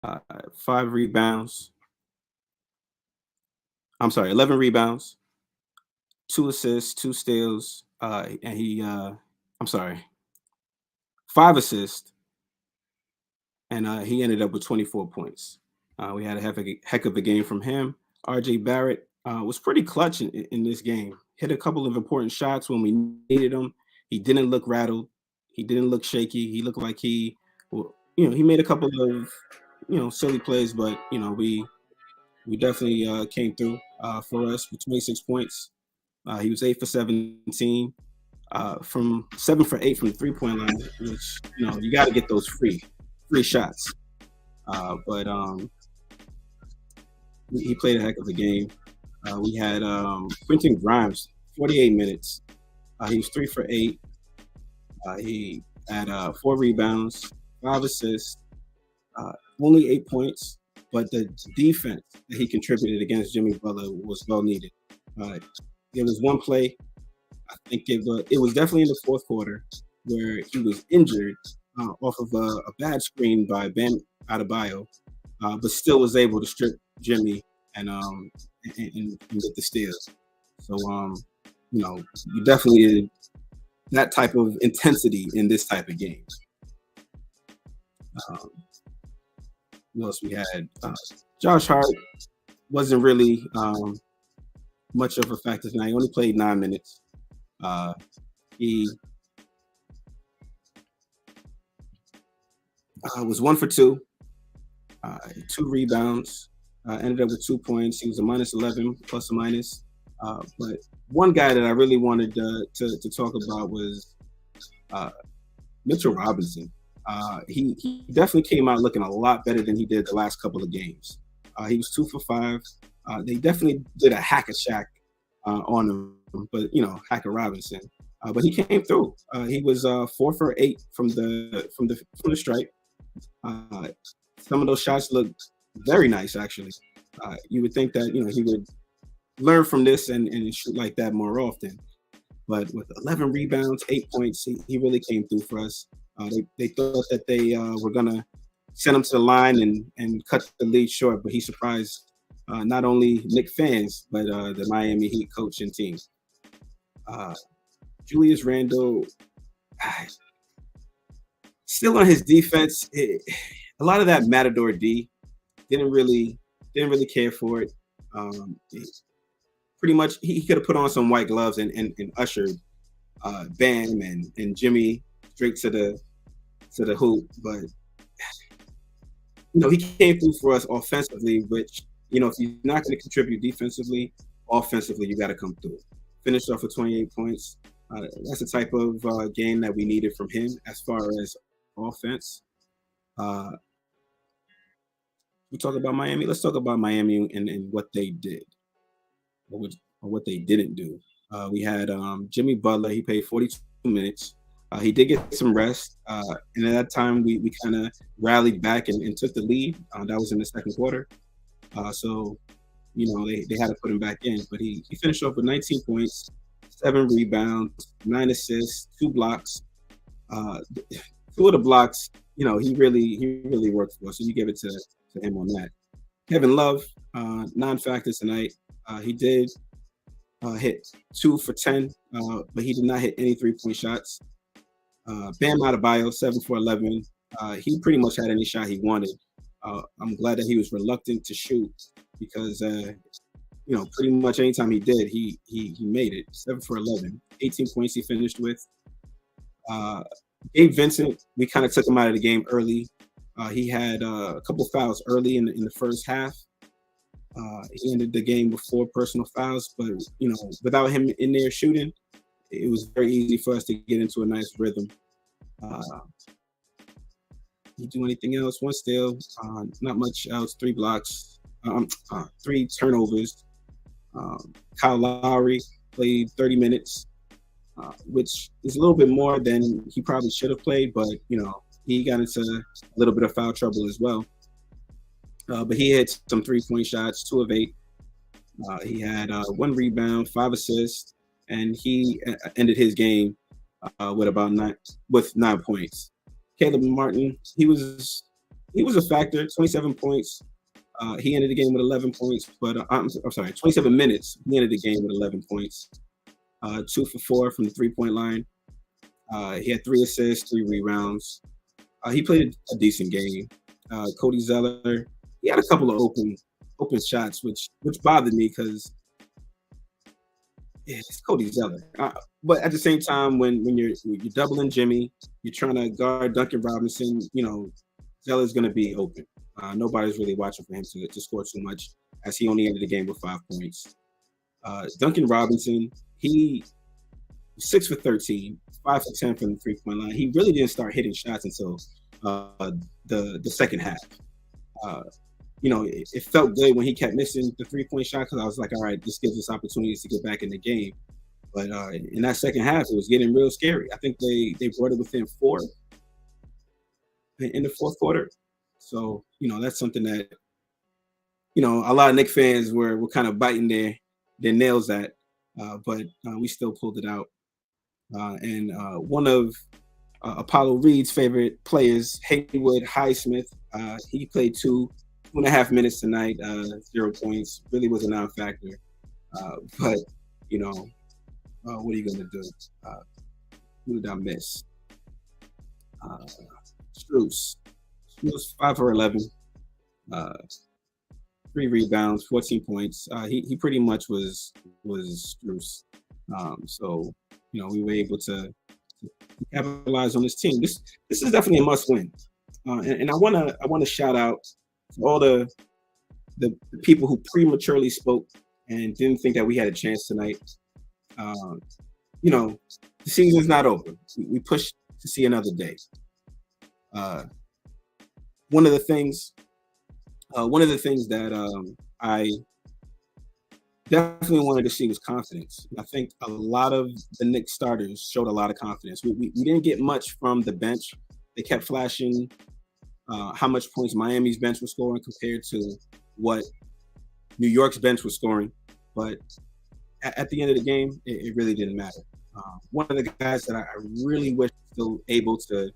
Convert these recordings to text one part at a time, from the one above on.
uh, 5 rebounds. I'm sorry, 11 rebounds, 2 assists, 2 steals, and I'm sorry, 5 assists, and he ended up with 24 points. We had a heck of a game from him. RJ Barrett was pretty clutch in this game. Hit a couple of important shots when we needed him. He didn't look rattled. He didn't look shaky. He looked like he made a couple of, silly plays, but we definitely came through for us with 26 points. He was 8 for 17, from 7 for 8 from the 3-point line, which you got to get those free shots. But he played a heck of a game. We had Quentin Grimes, 48 minutes. He was 3 for 8. He had 4 rebounds, 5 assists, only 8 points. But the defense that he contributed against Jimmy Butler was well needed. There was one play, I think it was definitely in the fourth quarter, where he was injured off of a bad screen by Bam Adebayo, but still was able to strip Jimmy and get the steals. So you definitely needed that type of intensity in this type of game. What else we had? Josh Hart wasn't really much of a factor tonight. He only played 9 minutes. He was 1 for 2, 2 rebounds, ended up with 2 points. He was a -11, plus or minus. But one guy that I really wanted to talk about was Mitchell Robinson. He definitely came out looking a lot better than he did the last couple of games. He was 2 for 5. They definitely did a hack a Shaq on him, but hack a Robinson. But he came through. He was 4 for 8 from the stripe. Some of those shots looked very nice, actually. You would think that he would learn from this and shoot like that more often. But with 11 rebounds, 8 points, he really came through for us. They thought that they were gonna send him to the line and cut the lead short, but he surprised not only Knicks fans but the Miami Heat coach and team. Julius Randle, still on his defense. A lot of that Matador D didn't really care for it. Pretty much, he could have put on some white gloves and ushered Bam and Jimmy straight to the hoop. But he came through for us offensively, which if you're not going to contribute defensively, offensively you got to come through. Finished off with 28 points. That's the type of game that we needed from him as far as offense. We talk about Miami. Let's talk about Miami and what they did, or what they didn't do. We had Jimmy Butler. He played 42 minutes. He did get some rest, and at that time we kind of rallied back and took the lead. That was in the second quarter. So they had to put him back in, but he finished off with 19 points, 7 rebounds, 9 assists, 2 blocks. 2 of the blocks, he really worked for us. So you give it to him on that. Kevin Love, non-factor tonight. He did hit 2 for 10, but he did not hit any 3-point shots. Bam Adebayo, 7 for 11. He pretty much had any shot he wanted. I'm glad that he was reluctant to shoot because pretty much anytime he did, he made it. 7 for 11, 18 points he finished with. Gabe Vincent, we kind of took him out of the game early. He had a couple fouls early in the first half. He ended the game with 4 personal fouls, but without him in there shooting, it was very easy for us to get into a nice rhythm. He do anything else? 1 steal, not much else. 3 blocks, 3 turnovers. Kyle Lowry played 30 minutes, which is a little bit more than he probably should have played, but he got into a little bit of foul trouble as well. But he hit some 3-point shots, 2 of 8. He had 1 rebound, 5 assists, and he ended his game with 9 points. Caleb Martin, he was he was a factor. 27 points. He ended the game with 11 points, but I'm sorry, 27 minutes. He ended the game with 11 points. 2 for 4 from the 3-point line. He had 3 assists, 3 rebounds. He played a decent game. Cody Zeller, he had a couple of open shots, which bothered me because it's Cody Zeller. But at the same time, when you're doubling Jimmy, you're trying to guard Duncan Robinson. Zeller's going to be open. Nobody's really watching for him to score too much, as he only ended the game with 5 points. Duncan Robinson, he 6 for 13, 5 for 10 from the 3-point line. He really didn't start hitting shots until the second half. It felt good when he kept missing the 3-point shot because I was like, all right, this gives us opportunities to get back in the game. But in that second half, it was getting real scary. I think they brought it within 4 in the fourth quarter. So, that's something that, a lot of Knicks fans were kind of biting their nails at, but we still pulled it out. And one of Apollo Reed's favorite players, Haywood Highsmith, he played 2.5 minutes tonight, 0 points, really was a non-factor. But, what are you going to do? Who did I miss? Strus, 5 for 11, 3 rebounds, 14 points. He pretty much was Strus. So, we were able to capitalize on this team. This is definitely a must win. And I wanna shout out to all the people who prematurely spoke and didn't think that we had a chance tonight. The season's not over. We pushed to see another day. One of the things that I definitely wanted to see was confidence. I think a lot of the Knicks starters showed a lot of confidence. We didn't get much from the bench. They kept flashing how much points Miami's bench was scoring compared to what New York's bench was scoring. But at the end of the game, it really didn't matter. One of the guys that I really wish was still able to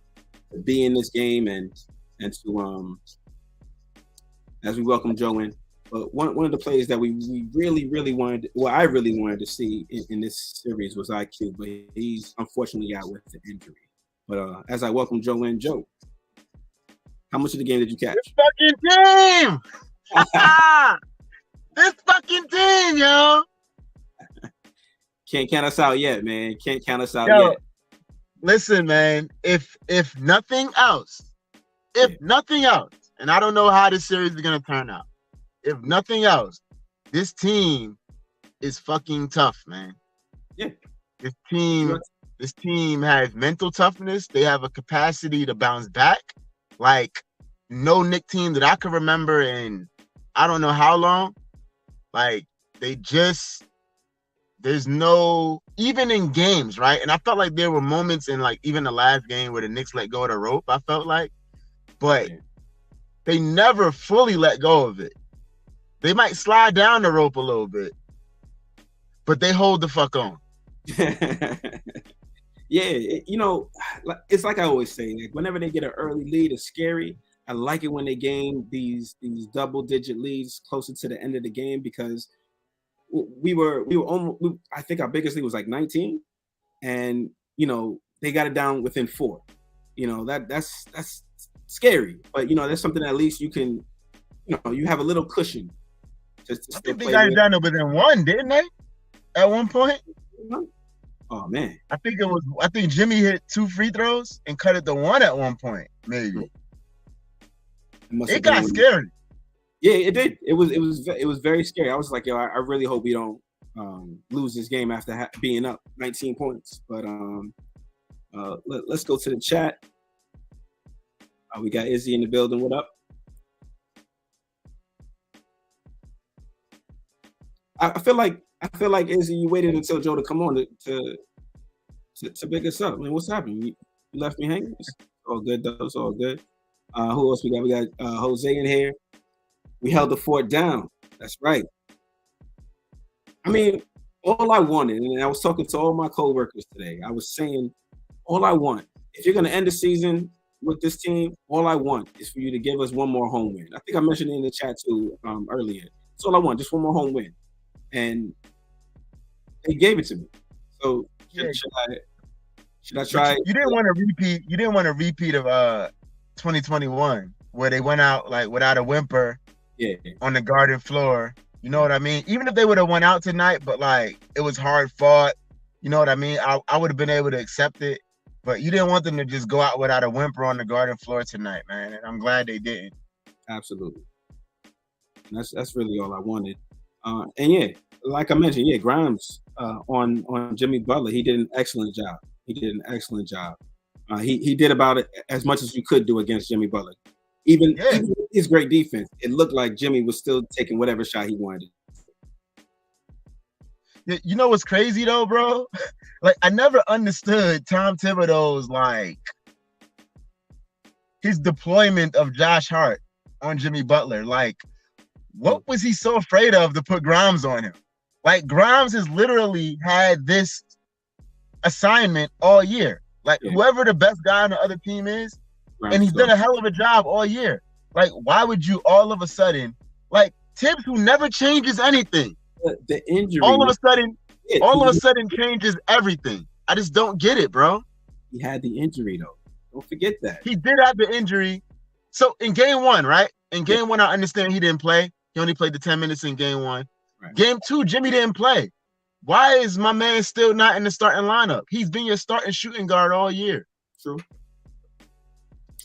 be in this game and to as we welcome Joe in. But one of the players that we really wanted, I really wanted to see in this series was IQ, but he's unfortunately out with the injury. But as I welcome Joe in, Joe, how much of the game did you catch? This fucking team! This fucking team, yo! Can't count us out yet, man. Can't count us out yet. Listen, man, if nothing else, and I don't know how this series is going to turn out, if nothing else, this team is fucking tough, man. Yeah. This team has mental toughness. They have a capacity to bounce back like no Knicks team that I can remember in I don't know how long. Like, there's no, even in games, right? And I felt like there were moments in like even the last game where the Knicks let go of the rope, I felt like, but they never fully let go of it. They might slide down the rope a little bit, but they hold the fuck on. Yeah, it's like I always say, like whenever they get an early lead, it's scary. I like it when they gain these double-digit leads closer to the end of the game because we were almost. I think our biggest lead was like 19, and they got it down within 4. That's scary, but that's something that at least you can, you have a little cushion. I think they got it down to within 1, didn't they? At one point. Oh man, I think Jimmy hit 2 free throws and cut it to 1 at one point, maybe. It got scary. Yeah, it did. It was very scary. I was like, yo, I really hope we don't lose this game after being up 19 points. But let's go to the chat. We got Izzy in the building. What up? I feel like Izzy, you waited until Joe to come on to pick us up. I mean, what's happening? You left me hanging? It's all good, though. It's all good. Who else we got? We got Jose in here. We held the fort down. That's right. I mean, all I wanted, and I was talking to all my coworkers today, I was saying, all I want, if you're going to end the season, with this team, all I want is for you to give us one more home win. I think I mentioned it in the chat too earlier. That's all I want, just one more home win, and they gave it to me. So Yeah. should I try? You didn't want to repeat. You didn't want a repeat of 2021 where they went out like without a whimper. Yeah, on the garden floor. You know what I mean? Even if they would have went out tonight, but like it was hard fought. You know what I mean? I would have been able to accept it, but you didn't want them to just go out without a whimper on the garden floor tonight, man. And I'm glad they didn't. absolutely. And that's really all I wanted. And yeah, like I mentioned, yeah, Grimes on Jimmy Butler, he did an excellent job. He did an excellent job. He did about it as much as you could do against Jimmy Butler. Even with his great defense, it looked like Jimmy was still taking whatever shot he wanted. You know what's crazy though, bro? Like I never understood Tom Thibodeau's like his deployment of Josh Hart on Jimmy Butler. Like, what was he so afraid of to put Grimes on him? Like Grimes has literally had this assignment all year. Like whoever the best guy on the other team is, and he's done a hell of a job all year. Like, why would you all of a sudden, like Tibbs, who never changes anything, the injury, all of a sudden changes everything. I just don't get it, bro. He had the injury though. Don't forget that. He did have the injury. So in game one, right? In game one, I understand he didn't play. He only played the 10 minutes in game one. Right. Game two, Jimmy didn't play. Why is my man still not in the starting lineup? He's been your starting shooting guard all year. True.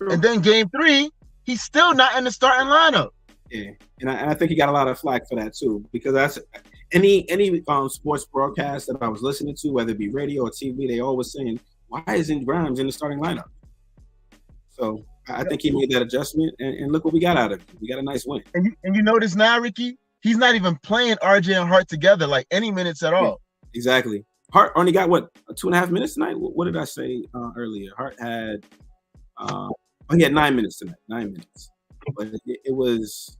And then game three, he's still not in the starting lineup. Yeah, and I think he got a lot of flack for that too, because that's any sports broadcast that I was listening to, whether it be radio or TV, they always saying, why isn't Grimes in the starting lineup? So I think he made that adjustment, and look what we got out of it. We got a nice win. And you notice now, Ricky, he's not even playing RJ and Hart together like any minutes at all. Exactly. Hart only got 2.5 minutes tonight. What did I say earlier? Hart had he had 9 minutes tonight. 9 minutes. But it was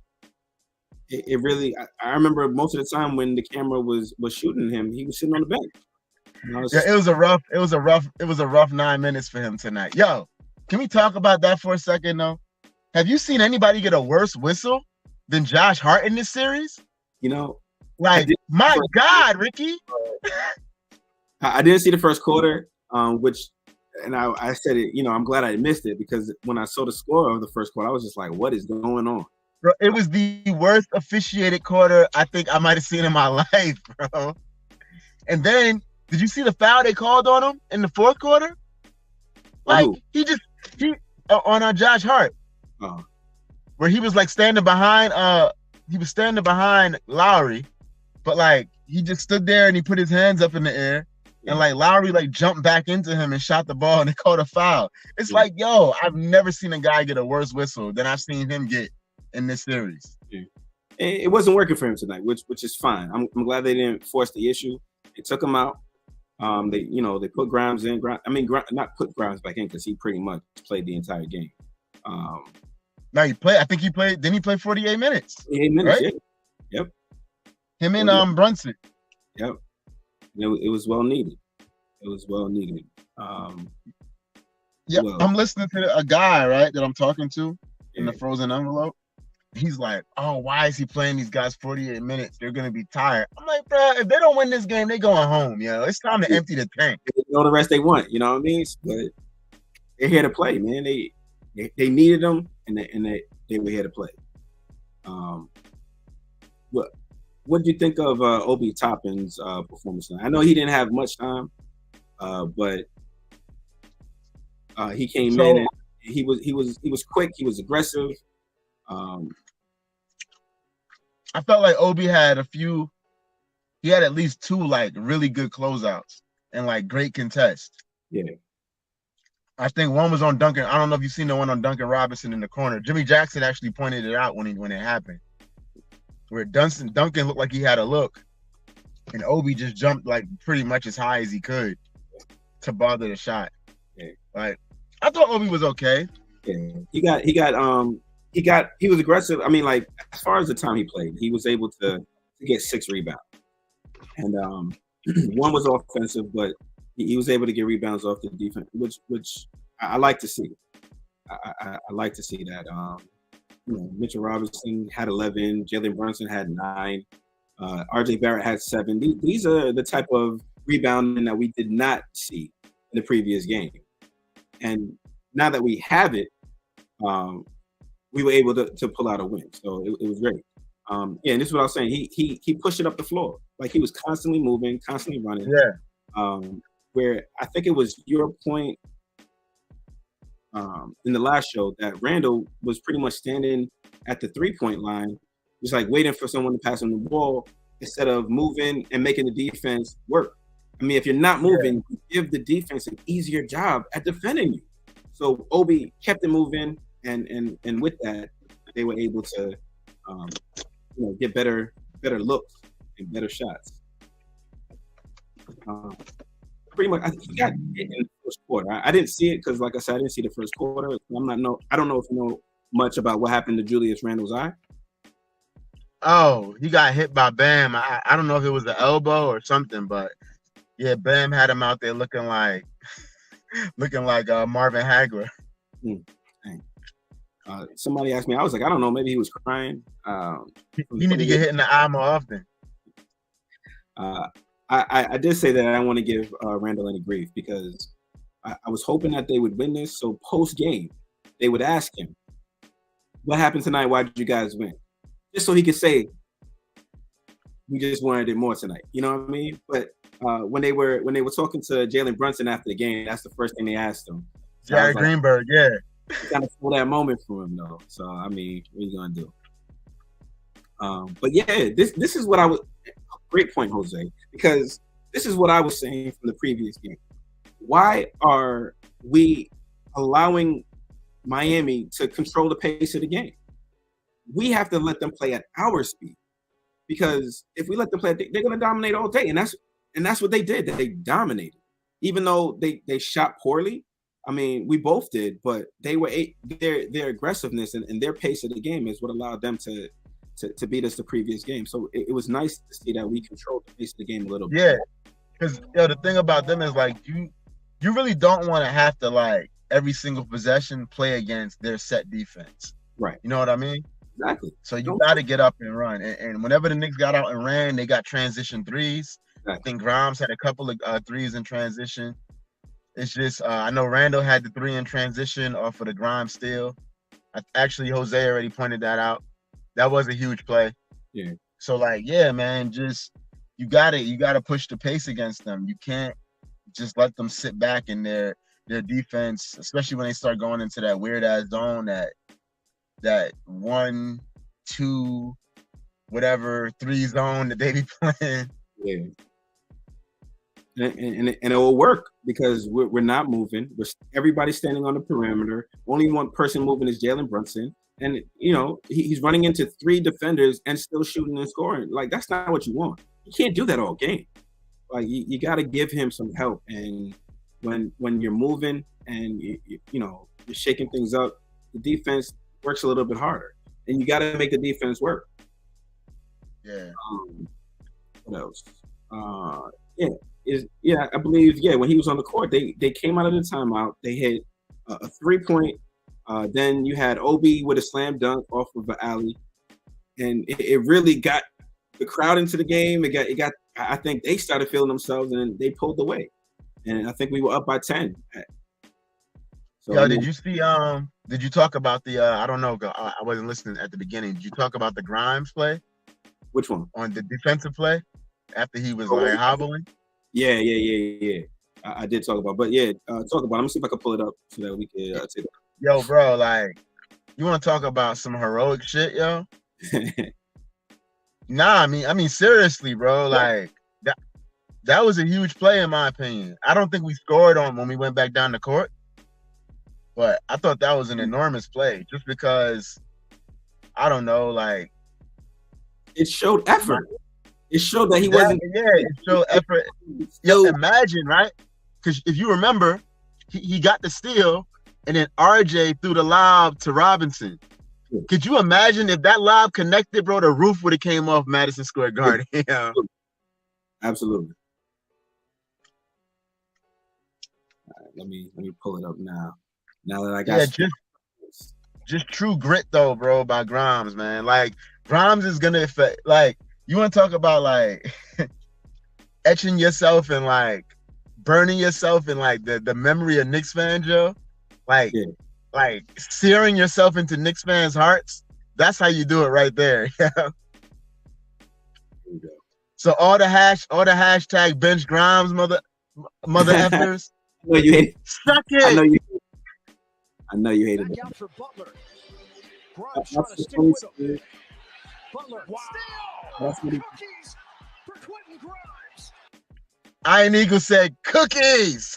really. I remember most of the time when the camera was shooting him, he was sitting on the bench. It was a rough 9 minutes for him tonight. Yo, can we talk about that for a second though? Have you seen anybody get a worse whistle than Josh Hart in this series? You know, like my God, Ricky. I didn't see the first quarter, and I said it. You know, I'm glad I missed it because when I saw the score of the first quarter, I was just like, "What is going on?" Bro, it was the worst officiated quarter I think I might have seen in my life, bro. And then, did you see the foul they called on him in the fourth quarter? Like he on Josh Hart, where he was like standing behind. He was standing behind Lowry, but like he just stood there and he put his hands up in the air. And like Lowry like jumped back into him and shot the ball and they called a foul. It's like, yo, I've never seen a guy get a worse whistle than I've seen him get in this series. Yeah. It wasn't working for him tonight, which is fine. I'm glad they didn't force the issue. They took him out. They put Grimes in. Not put Grimes back in because he pretty much played the entire game. Now he played. I think he played. Didn't he play 48 minutes? 48 minutes. Right? Yeah. Yep. Him and Brunson. Yep. It was well needed. It was well needed. I'm listening to a guy, right, that I'm talking to in the frozen envelope. He's like, "Oh, why is he playing these guys 48 minutes? They're gonna be tired." I'm like, bro, if they don't win this game, they going home. It's time to empty the tank. They know the rest they want. You know what I mean? But they're here to play, man. They needed them, and they were here to play. What do you think of Obi Toppin's performance tonight? I know he didn't have much time, but he came in and he was quick. He was aggressive. I felt like Obi had he had at least two like really good closeouts and like great contests. Yeah. I think one was on Duncan. I don't know if you've seen the one on Duncan Robinson in the corner. Jimmy Jackson actually pointed it out when it happened. Where Duncan looked like he had a look, and Obi just jumped like pretty much as high as he could to bother the shot. Yeah. Like I thought Obi was okay. Yeah. He was aggressive. I mean, like as far as the time he played, he was able to get 6 rebounds, and one was offensive, but he was able to get rebounds off the defense, which I like to see. I like to see that. Mitchell Robinson had 11, Jalen Brunson had 9, RJ Barrett had 7. These are the type of rebounding that we did not see in the previous game. And now that we have it, we were able to pull out a win. So it was great. And this is what I was saying. He pushed it up the floor. Like he was constantly moving, constantly running. Yeah. Where I think it was your point in the last show that Randall was pretty much standing at the 3-point line, just like waiting for someone to pass him the ball instead of moving and making the defense work. I mean, if you're not moving, you give the defense an easier job at defending you. So Obi kept it moving, and with that, they were able to get better looks and better shots. Pretty much, I think he got it in the first quarter. I didn't see it because, like I said, I didn't see the first quarter. I don't know if you know much about what happened to Julius Randle's eye. Oh, he got hit by Bam. I don't know if it was the elbow or something, but yeah, Bam had him out there looking like Marvin Hagler. Somebody asked me, I was like, I don't know, maybe he was crying. You need to get hit in the eye more often. I did say that I don't want to give Randall any grief because I was hoping that they would win this. So post game, they would ask him, "What happened tonight? Why did you guys win?" Just so he could say, "We just wanted it more tonight." You know what I mean? But when they were talking to Jalen Brunson after the game, that's the first thing they asked him. So Jared Greenberg, yeah. Kind of stole that moment from him though. So I mean, what are you gonna do? But yeah, this is what I was. Great point, Jose, because this is what I was saying from the previous game. Why are we allowing Miami to control the pace of the game? We have to let them play at our speed, because if we let them play, they're going to dominate all day, and that's what they did. They dominated, even though they shot poorly. I mean, we both did, but their aggressiveness and their pace of the game is what allowed them to beat us the previous game. So it was nice to see that we controlled the pace of the game a little bit. Yeah, because the thing about them is like you really don't want to have to like every single possession play against their set defense. Right. You know what I mean? Exactly. So you got to get up and run. And whenever the Knicks got out and ran, they got transition threes. Exactly. I think Grimes had a couple of threes in transition. It's just I know Randall had the 3 in transition off of the Grimes steal. Actually, Jose already pointed that out. That was a huge play. Yeah. So like, yeah, man, just you gotta push the pace against them. You can't just let them sit back in their defense, especially when they start going into that weird ass zone, that 1, 2, whatever 3 zone that they be playing. Yeah. And it will work because we're not moving. Everybody's standing on the perimeter. Only one person moving is Jalen Brunson. And, he's running into 3 defenders and still shooting and scoring. Like, that's not what you want. You can't do that all game. Like, you got to give him some help. And when you're moving and, you're shaking things up, the defense works a little bit harder. And you got to make the defense work. Yeah. What else? I believe, when he was on the court, they came out of the timeout. They hit a 3-point. Then you had Obi with a slam dunk off of an alley, and it really got the crowd into the game. It got. I think they started feeling themselves, and they pulled away. And I think we were up by 10. So, did you see? Did you talk about the? I don't know. I wasn't listening at the beginning. Did you talk about the Grimes play? Which one? On the defensive play after he was like hobbling. Yeah. I did talk about, but talk about. Let me see if I can pull it up so that we can take it. Yo, bro, like, you want to talk about some heroic shit, yo? Nah, I mean, seriously, bro, like that was a huge play in my opinion. I don't think we scored on when we went back down the court, but I thought that was an enormous play just because I don't know, like it showed effort. It showed that he wasn't. Yeah, it showed effort. Yo, imagine, right? Because if you remember, he got the steal. And then RJ threw the lob to Robinson. Could you imagine if that lob connected, bro? The roof would have came off Madison Square Garden. Yeah. Absolutely. All right, let me pull it up now. Now that I got just true grit though, bro, by Grimes, man. Like Grimes is gonna affect. Like you want to talk about like etching yourself and like burning yourself in like the memory of Knicks fans, Joe. Like Yeah. like searing yourself into Knicks fans' hearts. That's how you do it right there. There you go. So all the hashtag bench Grimes mother effers. I know you hate. Suck I it. know you. I know you hated Back that. out for Butler. Grimes trying to stick with him. Butler, wow. That's what he- Cookies for Quentin Grimes. Iron Eagle said cookies.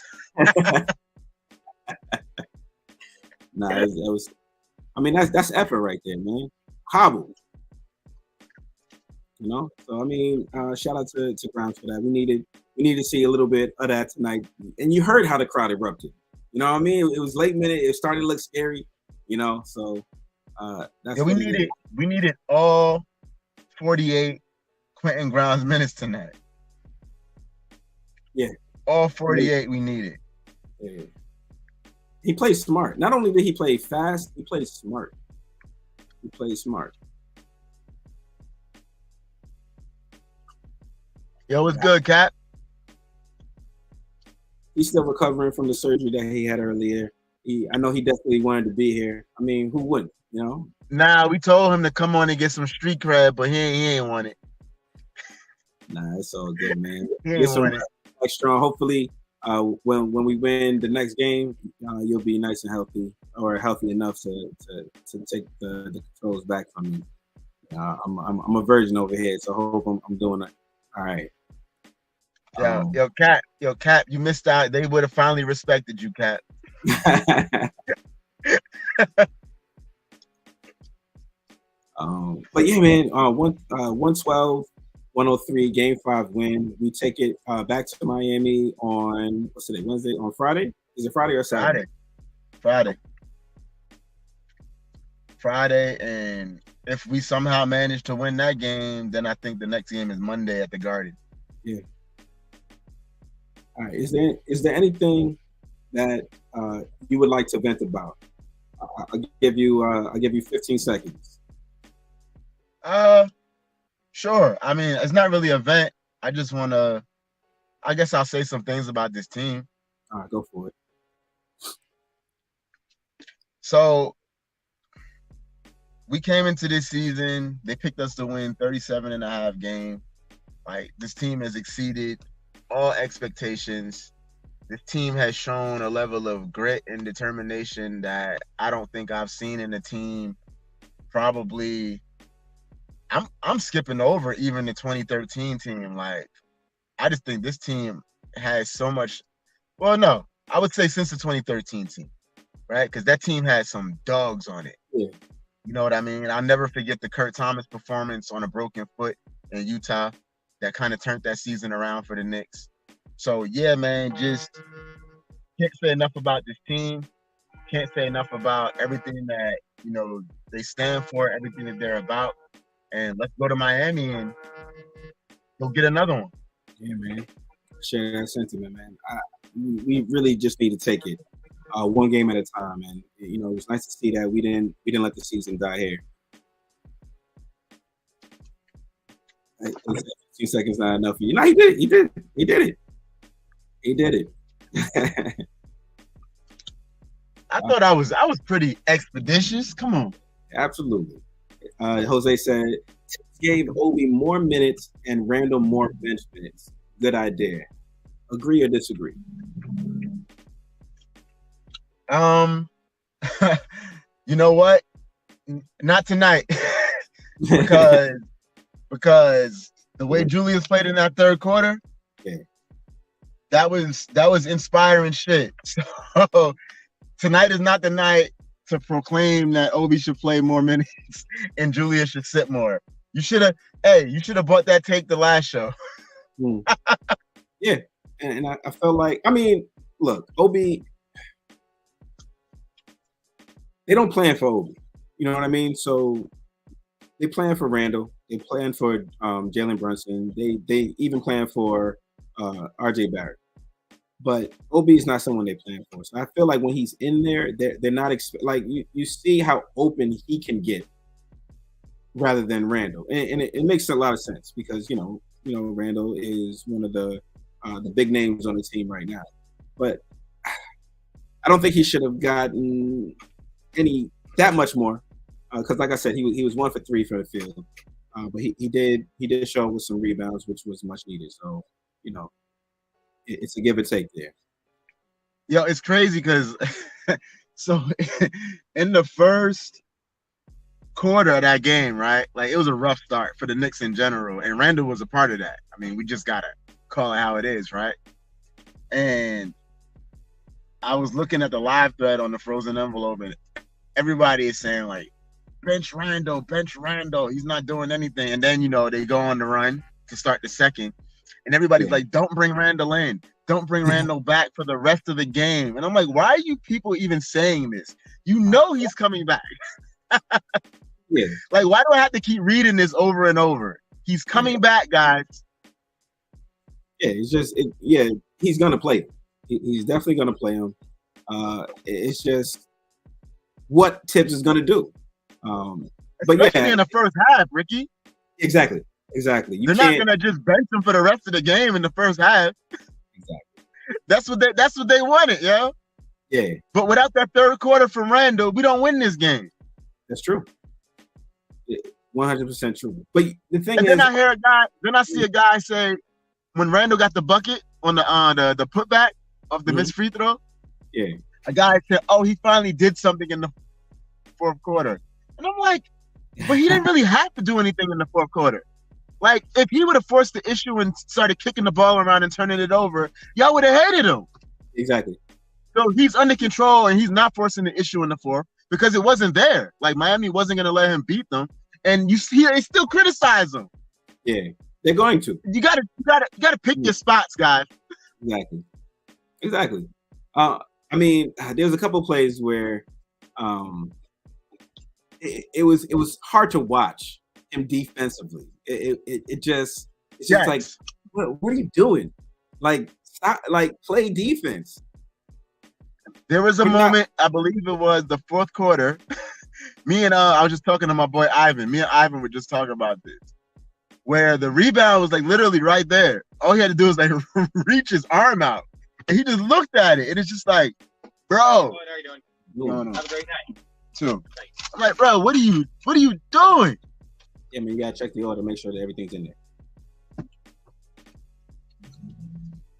Nah, that was. I mean, that's effort right there, man. Hobble. You know, so I mean, shout out to Grimes for that. We needed to see a little bit of that tonight, and you heard how the crowd erupted. You know what I mean? It was late minute. It started to look scary. You know, so that's Yeah, we needed all 48 Quentin Grimes minutes tonight. Yeah, all 48 we needed. Yeah. He played smart. Not only did he play fast, he played smart. He played smart. Yo, what's good, Cap? He's still recovering from the surgery that he had earlier. I know he definitely wanted to be here. I mean, who wouldn't? You know? Nah, we told him to come on and get some street cred, but he ain't want it. Nah, it's all good, man. He ain't want it. Strong. Hopefully, when we win the next game, you'll be nice and healthy, or healthy enough to take the controls back from me. I'm a virgin over here, so I hope I'm doing it all right. Yo, Cap, you missed out. They would have finally respected you, Cap. But yeah, man, 112, 103, Game 5 win. We take it back to Miami on what's today? Wednesday? On Friday? Is it Friday or Saturday? Friday, and if we somehow manage to win that game, then I think the next game is Monday at the Garden. Yeah. All right. Is there anything that you would like to vent about? I'll give you 15 seconds. Sure. I mean, it's not really a vent. I just want to. I guess I'll say some things about this team. All right, go for it. So we came into this season. They picked us to win 37.5 games. Like, this team has exceeded all expectations. This team has shown a level of grit and determination that I don't think I've seen in a team. Probably, I'm skipping over even the 2013 team. Like, I just think this team has so much. Well, no, I would say since the 2013 team, right? Because that team had some dogs on it. Yeah. You know what I mean? I'll never forget the Kurt Thomas performance on a broken foot in Utah that kind of turned that season around for the Knicks. So, yeah, man, just can't say enough about this team. Can't say enough about everything that, you know, they stand for, everything that they're about. And let's go to Miami and go get another one. Yeah, man. Share that sentiment, man. We really just need to take it one game at a time, and you know, it was nice to see that we didn't let the season die here. 2 seconds not enough for you. No, he did it. I thought I was pretty expeditious. Come on. Absolutely. Jose said gave Obi more minutes and Randall more bench minutes. Good idea. Agree or disagree? You know what? Not tonight. because the way Julius played in that third quarter, yeah, that was inspiring shit. So tonight is not the night to proclaim that Obi should play more minutes and Julius should sit more. You should have bought that take the last show. Yeah, and I felt like, I mean, look, Obi, they don't plan for Obi. You know what I mean? So they plan for Randall. They plan for Jalen Brunson. They even plan for RJ Barrett. but OB is not someone they plan for. So I feel like when he's in there, they're not like you see how open he can get rather than Randall, and it makes a lot of sense because Randall is one of the big names on the team right now, but I don't think he should have gotten that much more because, like I said, he was 1 for 3 from the field, but he did show with some rebounds, which was much needed. So it's a give and take there. Yo, it's crazy because so in the first quarter of that game, right? Like it was a rough start for the Knicks in general, and Randall was a part of that. I mean, we just gotta call it how it is, right? And I was looking at the live thread on the Frozen Envelope, and everybody is saying like, bench Randall, he's not doing anything. And then they go on the run to start the second, and everybody's like, don't bring Randall in. Don't bring Randall back for the rest of the game. And I'm like, why are you people even saying this? He's coming back. Yeah. Like, why do I have to keep reading this over and over? He's coming back, guys. Yeah, it's just he's gonna play him. He's definitely gonna play him. It's just what Tibbs is gonna do. Especially in the first half, Ricky. Exactly. They're not gonna just bench him for the rest of the game in the first half. Exactly. That's what they wanted, yo. Yeah. But without that third quarter from Randall, we don't win this game. That's true. 100% true. But the thing is, then I see a guy say when Randall got the bucket on the putback of the missed free throw. Yeah. A guy said, "Oh, he finally did something in the fourth quarter," and I'm like, "But he didn't really have to do anything in the fourth quarter. Like, if he would have forced the issue and started kicking the ball around and turning it over, y'all would have hated him." Exactly. So he's under control and he's not forcing the issue in the fourth because it wasn't there. Like Miami wasn't going to let him beat them, and you see, they still criticize him. Yeah, they're going to. You gotta pick your spots, guys. Exactly. I mean, there's a couple plays where it was hard to watch him defensively. It's just like, what are you doing? Like, stop, like, play defense. There was a moment, I believe it was the fourth quarter. I was just talking to my boy Ivan. Me and Ivan were just talking about this, where the rebound was like literally right there. All he had to do was like reach his arm out, and he just looked at it, and it's just like, bro. How are you doing? No. Have a great night. Too. I'm like, bro, what are you doing? Yeah, man, you gotta check the order, make sure that everything's in there.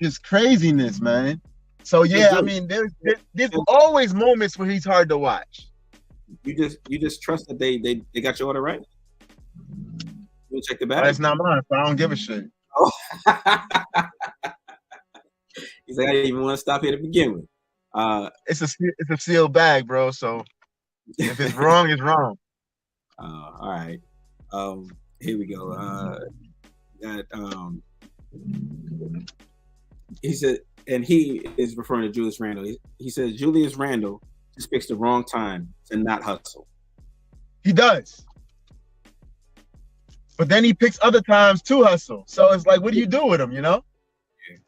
Just craziness, man. So yeah, I mean, there's always moments where he's hard to watch. You just trust that they got your order right. You check the bag. That's not mine, so I don't give a shit. Oh. He's like, I didn't even want to stop here to begin with. It's a sealed bag, bro. So if it's wrong, it's wrong. All right. Here we go. He said, and he is referring to Julius Randle. He says Julius Randle just picks the wrong time to not hustle. He does. But then he picks other times to hustle. So it's like, what do you do with him, you know? Yeah.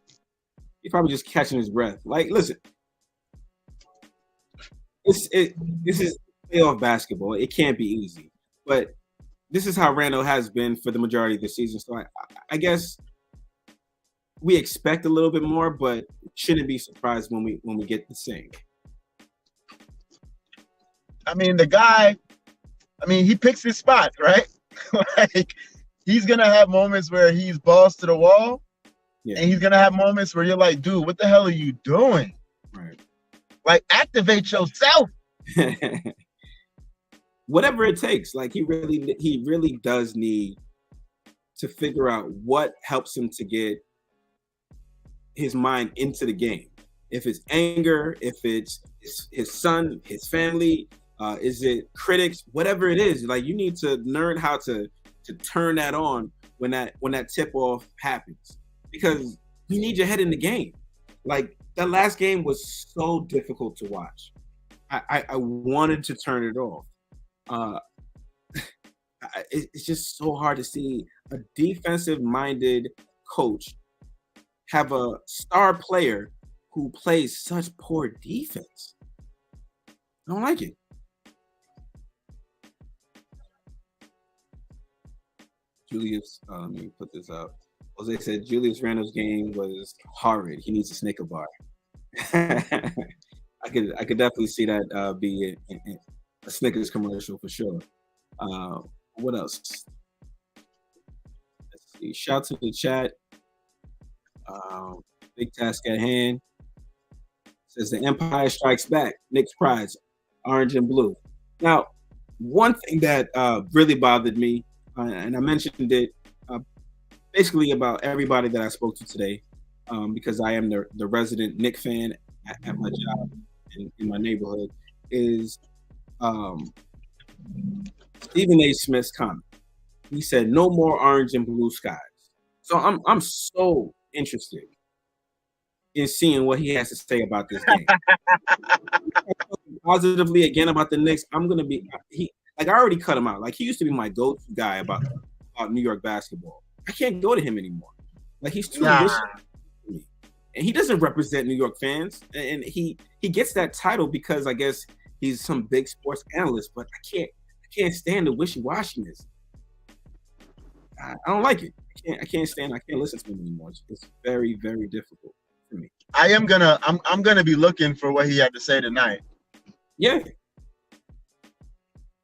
He's probably just catching his breath. Like, listen, this is playoff basketball. It can't be easy. But this is how Randle has been for the majority of the season. So I guess we expect a little bit more, but shouldn't be surprised when we get the same. I mean, the guy, he picks his spots, right? Like, he's going to have moments where he's balls to the wall, and he's going to have moments where you're like, dude, what the hell are you doing? Right. Like, activate yourself. Whatever it takes. Like, he really does need to figure out what helps him to get his mind into the game. If it's anger, if it's his son, his family, is it critics, whatever it is, like, you need to learn how to turn that on when that tip off happens, because you need your head in the game. Like, that last game was so difficult to watch. I wanted to turn it off. It's just so hard to see a defensive minded coach have a star player who plays such poor defense. I don't like it. Julius, let me put this up. Jose said Julius Randle's game was horrid. He needs a Snicker bar. I could definitely see that be a Snickers commercial for sure. What else? Let's see. Shout to the chat. Big task at hand. Says the Empire Strikes Back. Knicks prize, orange and blue. Now, one thing that really bothered me, and I mentioned it basically about everybody that I spoke to today, because I am the resident Knicks fan at my job in my neighborhood, is Stephen A. Smith's comment. He said, "No more orange and blue skies." So I'm so interested in seeing what he has to say about this game. Positively again about the Knicks. I'm gonna be I already cut him out. Like, he used to be my go-to guy about New York basketball. I can't go to him anymore. Like, he's too ambitious for me. And he doesn't represent New York fans. And he gets that title because I guess he's some big sports analyst, but I can't stand the wishy-washiness. I don't like it. I can't listen to him anymore. It's very, very difficult for me. I'm gonna be looking for what he had to say tonight. Yeah.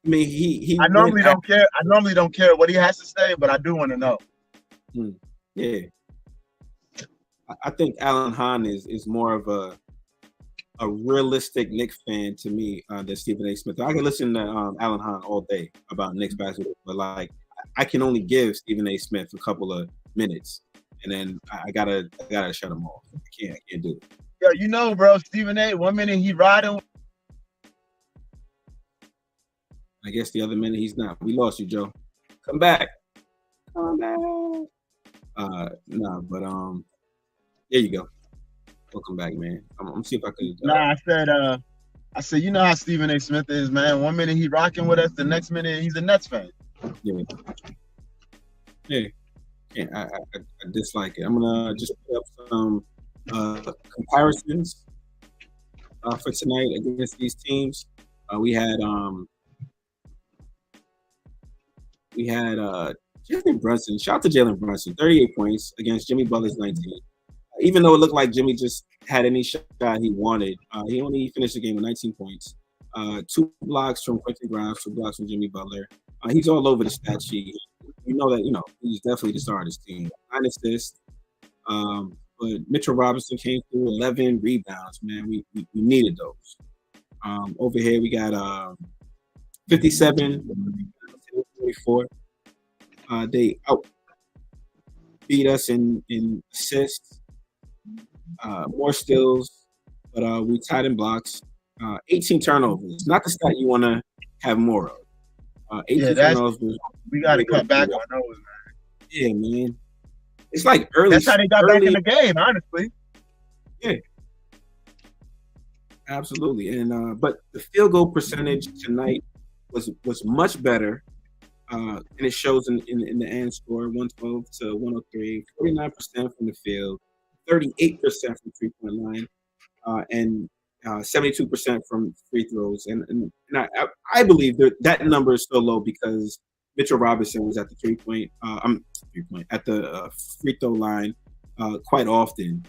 I mean, he I normally don't care. I normally don't care what he has to say, but I do want to know. Yeah. I think Alan Hahn is more of a realistic Knicks fan to me than Stephen A. Smith. I can listen to Alan Hahn all day about Knicks basketball, but like, I can only give Stephen A. Smith a couple of minutes, and then I gotta shut him off. I can't do it. Yo, you know, bro, Stephen A. 1 minute he riding. I guess the other minute he's not. We lost you, Joe. Come back. Nah, but there you go. Welcome back, man. I'm gonna see if I can. I said, you know how Stephen A. Smith is, man. 1 minute he rocking with us, the next minute he's a Nets fan. Yeah. I dislike it. I'm gonna just put up some comparisons for tonight against these teams. We had Jalen Brunson. Shout out to Jalen Brunson, 38 points against Jimmy Butler's 19. Even though it looked like Jimmy just had any shot he wanted, he only finished the game with 19 points. 2 blocks from Quentin Grimes, 2 blocks from Jimmy Butler. He's all over the stat sheet. You know that, he's definitely the star of this team. 9 assists. But Mitchell Robinson came through, 11 rebounds, man. We needed those. Over here, we got 57, 44. They beat us in assists, more steals, but we tied in blocks. 18 turnovers. Not the stat you want to have more of. 18 turnovers. We got to cut back on those, man. Yeah, man. It's like early. That's how they got back in the game, honestly. Yeah. Absolutely. And but the field goal percentage tonight was much better. And it shows in the end score, 112 to 103, 49% from the field, 38% from three-point line, and 72% from free throws. And I believe that number is so low because Mitchell Robinson was at the at the free throw line quite often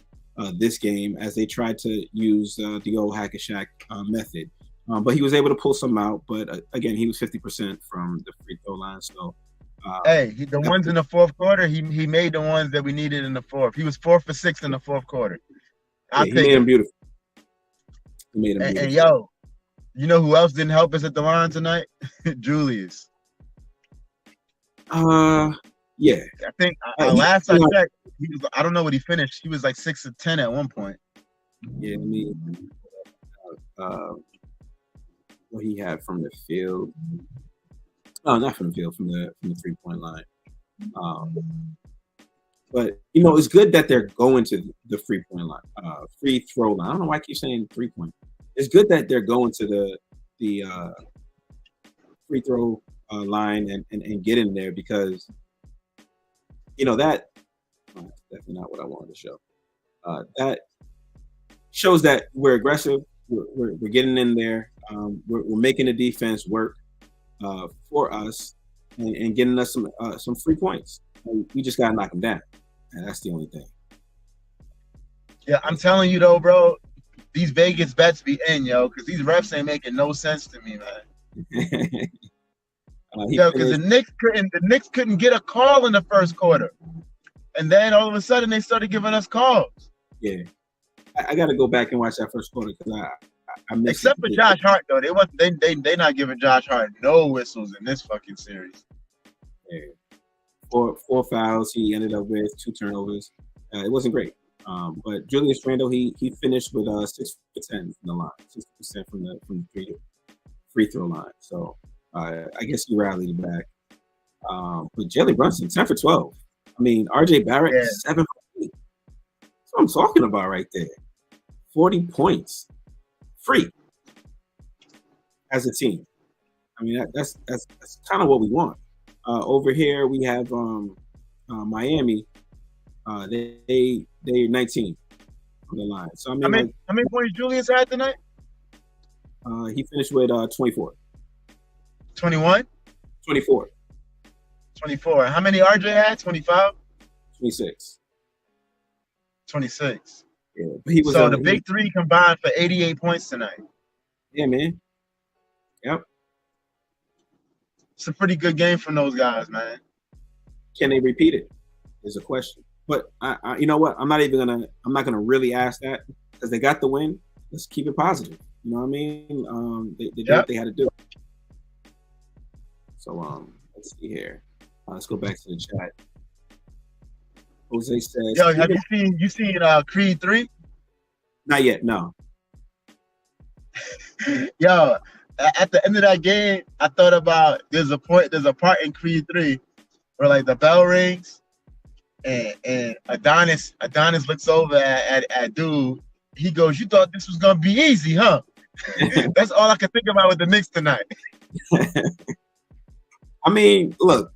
this game as they tried to use the old hack and shack method. But he was able to pull some out. But again, he was 50% from the free throw line. So, the ones in the fourth quarter, he made the ones that we needed in the fourth. He was 4 for 6 in the fourth quarter. He made him beautiful. And yo, you know who else didn't help us at the line tonight? Julius. Yeah. I think last I checked, he was. I don't know what he finished. He was like 6 of 10 at one point. Yeah, what he had from the field. Oh, not from the field, from the 3-point line. But it's good that they're going to the free throw line. I don't know why I keep saying 3-point. It's good that they're going to the free throw line and get in there because that's definitely not what I wanted to show. That shows that we're aggressive. We're getting in there. We're making the defense work for us and getting us some free points. And we just gotta knock them down, and that's the only thing. Yeah, I'm telling you though, bro. These Vegas bets be in, yo, because these refs ain't making no sense to me, man. Yo, because the Knicks couldn't get a call in the first quarter, and then all of a sudden they started giving us calls. Yeah, I got to go back and watch that first quarter because I missed Except for Josh Hart though, they not giving Josh Hart no whistles in this fucking series. Yeah. Four fouls. He ended up with 2 turnovers. It wasn't great. But Julius Randle, he finished with 6 for 10 from the line, 60% from the free throw line. So I guess he rallied back. But Jalen Brunson, 10 for 12. I mean, RJ Barrett, 7 for 8. That's what I'm talking about right there. 40 points, free as a team. I mean, that's kind of what we want. Over here we have Miami. They're 19 on the line. So I mean, how many points Julius had tonight? He finished with 24. 21? 24. 24. How many RJ had? 25? 26. 26. Yeah, but he was so the big three combined for 88 points tonight. Yeah, man. Yep. It's a pretty good game from those guys, man. Can they repeat it? Is a question. But I you know what? I'm not gonna really ask that because they got the win. Let's keep it positive. You know what I mean? They did what they had to do. So let's see here. Let's go back to the chat. Jose says, "Yo, have you seen Creed 3? Not yet. No. Yo, at the end of that game, I thought about there's a part in Creed 3 where like the bell rings. And Adonis looks over at dude. He goes, "You thought this was gonna be easy, huh?" That's all I can think about with the Knicks tonight. I mean, look,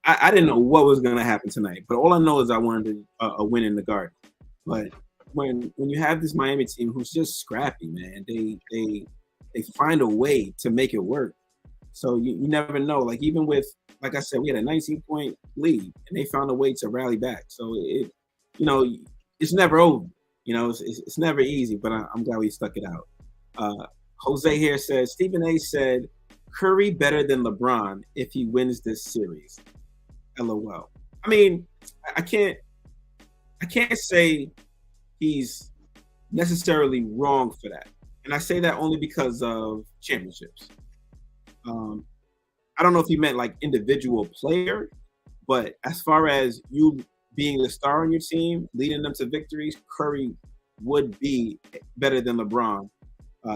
I didn't know what was gonna happen tonight, but all I know is I wanted a win in the Garden. But when you have this Miami team who's just scrappy, man, they find a way to make it work. So you never know. Like even with, like I said, we had a 19-point lead, and they found a way to rally back. So it's never over. It's never easy. But I'm glad we stuck it out. Jose here says Stephen A. said Curry better than LeBron if he wins this series. LOL. I mean, I can't say he's necessarily wrong for that, and I say that only because of championships. I don't know if he meant like individual player, but as far as you being the star on your team, leading them to victories, Curry would be better than LeBron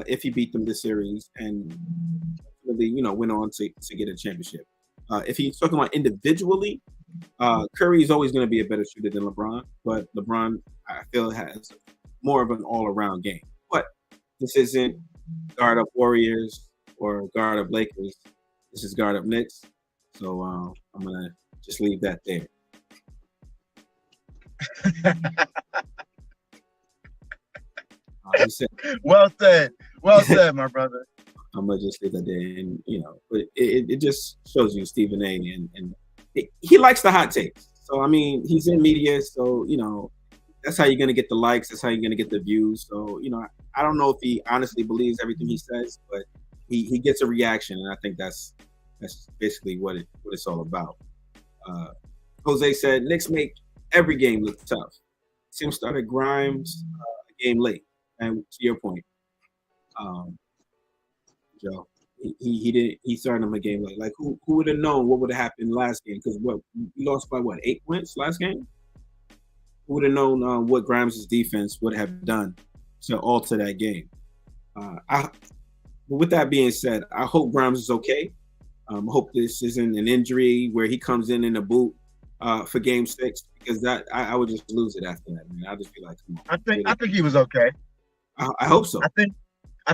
if he beat them this series and really, went on to get a championship. If he's talking about individually, Curry is always going to be a better shooter than LeBron, but LeBron, I feel, has more of an all-around game. But this isn't guard up Warriors or guard up Lakers. This is guard up Knicks. So I'm going to just leave that there. Well said, my brother. I'm going to just leave that there. And, but it just shows you Stephen A. And he likes the hot takes. So, I mean, he's in media. So, that's how you're going to get the likes. That's how you're going to get the views. So, I don't know if he honestly believes everything he says, but he gets a reaction. And I think that's basically what it's all about. Jose said, Knicks make every game look tough. Tim started Grimes a game late. And to your point, Joe, he started him a game late. Like who would have known what would have happened last game? Because we lost by 8 points last game? Who would have known what Grimes' defense would have done to alter that game? But with that being said, I hope Grimes is okay. I hope this isn't an injury where he comes in a boot for Game 6, because that I would just lose it after that. Man, I'd just be like, come on. I think he was okay. I hope so. I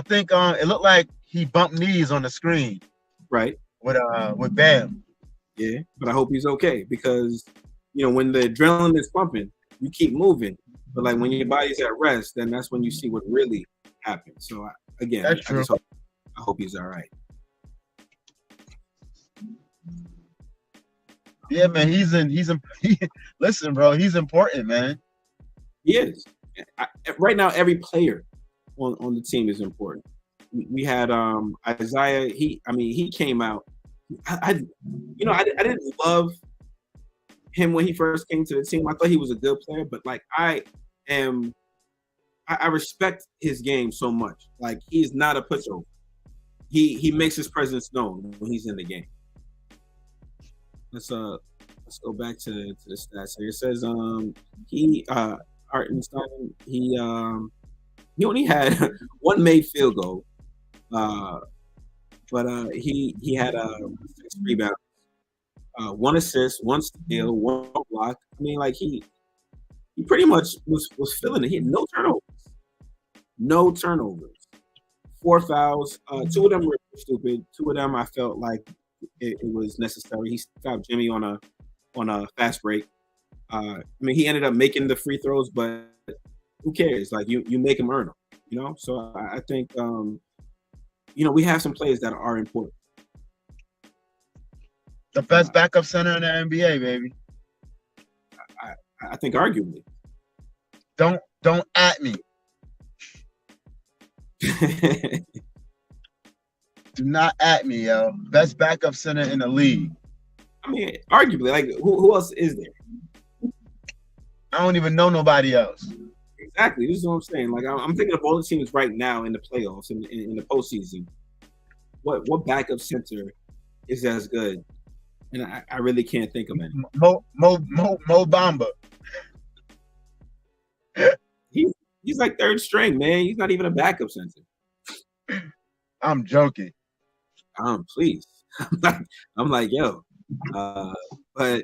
think it looked like he bumped knees on the screen. Right. With Bam. Yeah, but I hope he's okay because when the adrenaline is pumping, you keep moving. But like when your body's at rest, then that's when you see what really happened. So I That's true. just hope he's all right. Yeah, man. Listen, bro. He's important, man. He is. Right now, every player on the team is important. We had Isaiah. He came out. I didn't love him when he first came to the team. I thought he was a good player, but like I respect his game so much. Like he's not a pushover. He makes his presence known when he's in the game. Let's go back to the stats here. It says Hartenstein he only had one made field goal, but he had 6 rebounds, 1 assist, 1 steal, 1 block. I mean, like he pretty much was filling it. He had no turnovers, 4 fouls. 2 of them were stupid. 2 of them I felt like it was necessary. He stopped Jimmy on a fast break. He ended up making the free throws, but who cares? Like you make him earn them, you know. So I think we have some players that are important. The best backup center in the NBA, baby. I think arguably. Don't at me. Do not at me, yo. Best backup center in the league. I mean, arguably, like who else is there? I don't even know nobody else. Exactly. This is what I'm saying. Like I'm thinking of all the teams right now in the playoffs in the postseason. What backup center is as good? And I really can't think of any. Mo Bamba. He's like 3rd string, man. He's not even a backup center. I'm joking. Please. I'm like, yo. But I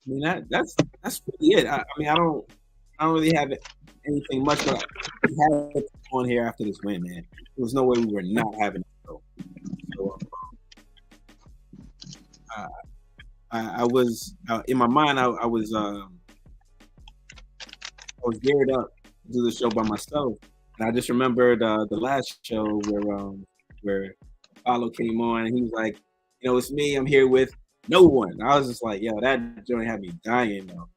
mean that's really it. I don't really have anything much, but we had it on here after this win, man. There was no way we were not having it. So I was in my mind. I was geared up to do the show by myself, and I just remembered the last show where Apollo came on, and he was like, it's me. I'm here with no one. I was just like, yo, that joint had me dying, though.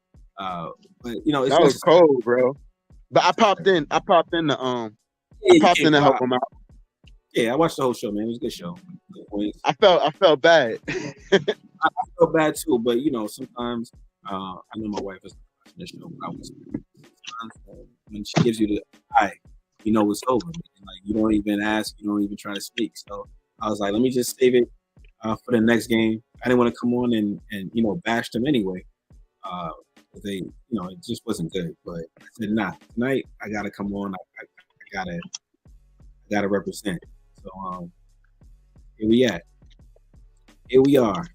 But it's that was cold, bro. But I popped in to help him out. Yeah, I watched the whole show, man. It was a good show. I felt bad. I felt bad too, but sometimes I know my wife is watching the show. When she gives you the eye, it's over. Like you don't even ask, you don't even try to speak. So I was like, let me just save it for the next game. I didn't want to come on and bash them anyway. They it just wasn't good. But I said, nah, tonight I gotta come on. I gotta represent. So here we are.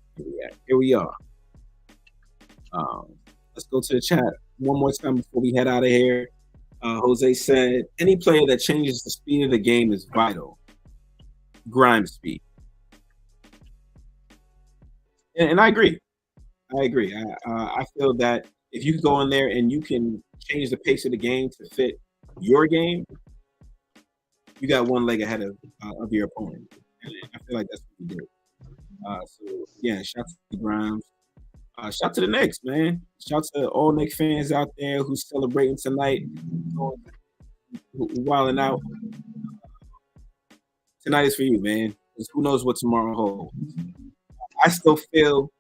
Let's go to the chat one more time before we head out of here. Jose said, any player that changes the speed of the game is vital. Grimes speed. And I agree. I feel that if you can go in there and you can change the pace of the game to fit your game, you got one leg ahead of your opponent. And I feel like that's what we did. So yeah, shout to Grimes. Shout to the Knicks, man. Shout to all Knicks fans out there who's celebrating tonight, who wilding out. Tonight is for you, man. Because who knows what tomorrow holds. I still feel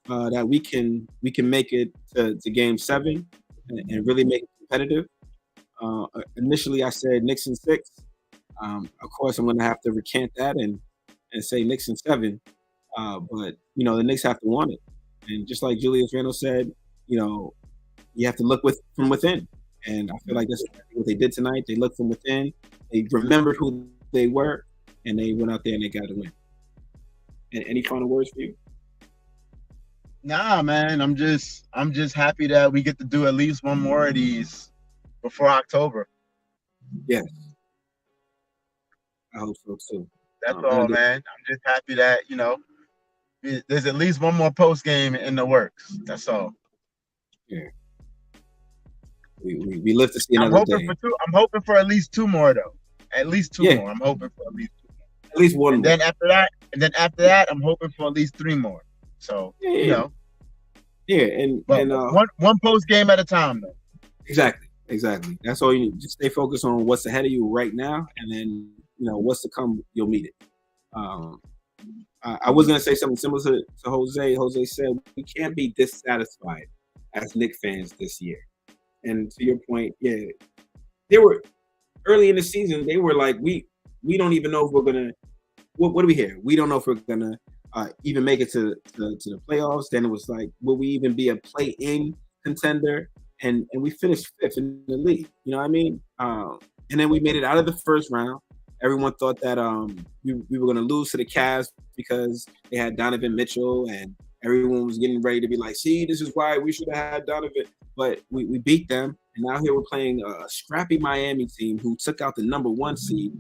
that we can make it to Game 7 and really make it competitive. Initially, I said Knicks in 6. Of course, I'm going to have to recant that and say Knicks in 7. But the Knicks have to want it, and just like Julius Randle said, you have to look from within. And I feel like that's what they did tonight. They looked from within. They remembered who they were, and they went out there and they got to win. And any final words for you? Nah, man. I'm just happy that we get to do at least one more of these before October. Yes. I hope so too. That's all, man. I'm just happy that, there's at least one more post game in the works. That's all. Yeah. we live to see I'm another hoping day. for two. I'm hoping for at least two more though. At least two more. I'm hoping for at least two more. At least one and more. then after that, I'm hoping for at least three more. So you know. Yeah, but one post game at a time though. Exactly. That's all you need. Just stay focused on what's ahead of you right now, and then what's to come. You'll meet it. I was gonna say something similar to Jose. Jose said we can't be dissatisfied as Knicks fans this year. And to your point, yeah, they were early in the season. They were like, we don't even know if we're gonna. What do we hear? We don't know if we're gonna even make it to the playoffs. Then it was like, will we even be a play-in contender? And we finished 5th in the league. You know what I mean? And then we made it out of the first round. Everyone thought that we were going to lose to the Cavs because they had Donovan Mitchell, and everyone was getting ready to be like, see, this is why we should have had Donovan. But we beat them, and now here we're playing a scrappy Miami team who took out the number 1 seed.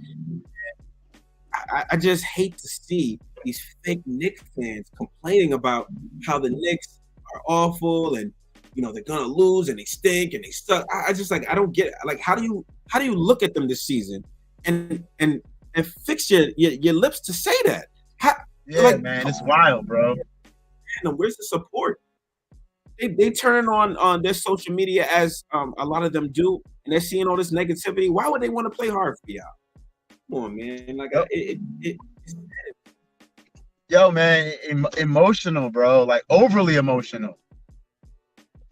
I just hate to see these fake Knicks fans complaining about how the Knicks are awful and they're gonna lose and they stink and they suck. I just I don't get it. Like how do you look at them this season and fix your lips to say that? Man, it's wild, bro. Man, where's the support? They turning on their social media as a lot of them do, and they're seeing all this negativity. Why would they want to play hard for y'all? Come on, man. Yo, man, emotional, bro. Like overly emotional.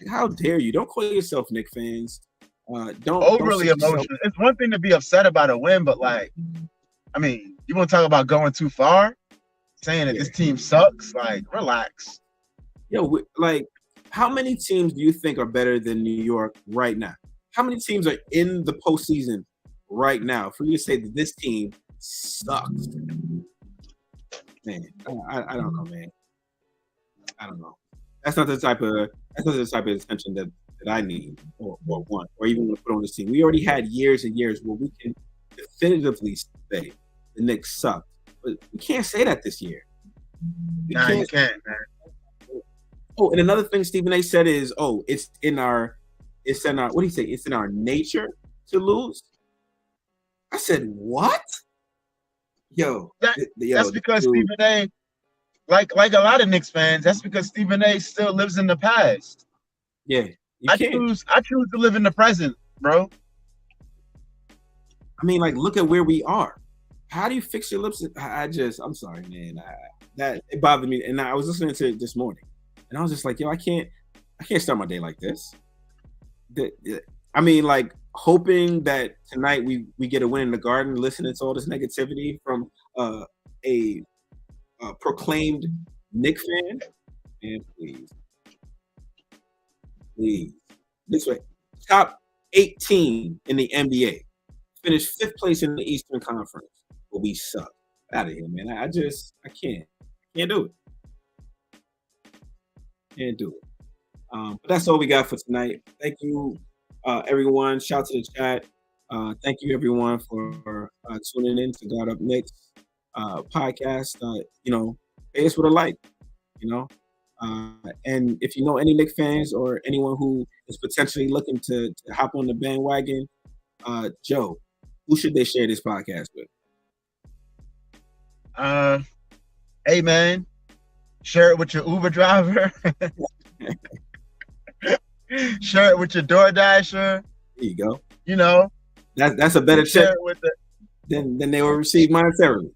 How dare you? Don't call yourself Knicks fans. Don't overly emotional. It's one thing to be upset about a win, but you want to talk about going too far, saying that this team sucks? Like, relax. Yo, how many teams do you think are better than New York right now? How many teams are in the postseason right now for you to say that this team sucks? Man, I don't know, man. I don't know. That's not the type of attention that I need or want or even want to put on this team. We already had years and years where we can definitively say the Knicks suck, but we can't say that this year. You can't, man. Oh, and another thing Stephen A. said is, it's in our what do you say? It's in our nature to lose. I said, what? That's because Stephen A. Like a lot of Knicks fans, that's because Stephen A. still lives in the past. Yeah, I choose to live in the present, bro. I mean, look at where we are. How do you fix your lips? I'm sorry, man. That it bothered me, and I was listening to it this morning, and I was just like, I can't start my day like this. Hoping that tonight we get a win in the Garden, listening to all this negativity from a proclaimed Knicks fan. And please, this way, top 18 in the NBA, finished 5th place in the Eastern Conference, but we suck. Out of here, man. I can't do it. Can't do it. But that's all we got for tonight. Thank you, everyone. Shout to the chat. Thank you, everyone, for tuning in to God Up Knicks podcast. Pay us with a like, and if you know any Knicks fans or anyone who is potentially looking to hop on the bandwagon, Joe, who should they share this podcast with? Hey, man, share it with your Uber driver. Share it with your DoorDasher. There you go. That's a better check than they will receive monetarily.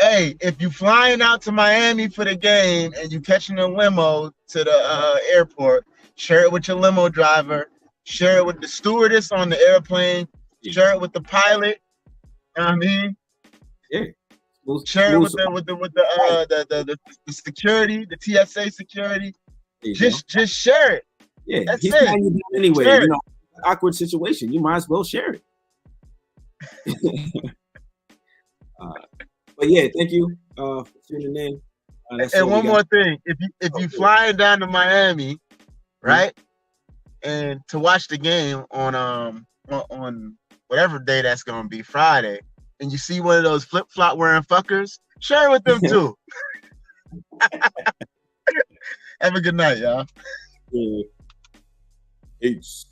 Hey, if you flying out to Miami for the game and you catching a limo to the airport, share it with your limo driver. Share it with the stewardess on the airplane. Yeah. Share it with the pilot. You know what I mean? Yeah. Share it with the security, the TSA security. Just share it. Yeah, that's he's it. Not you anyway. Awkward situation. You might as well share it. But yeah, thank you for tuning in. And one more thing, if you flying down to Miami, right, and to watch the game on whatever day that's gonna be, Friday, and you see one of those flip-flop wearing fuckers, share it with them too. Have a good night, y'all. Yeah. Peace.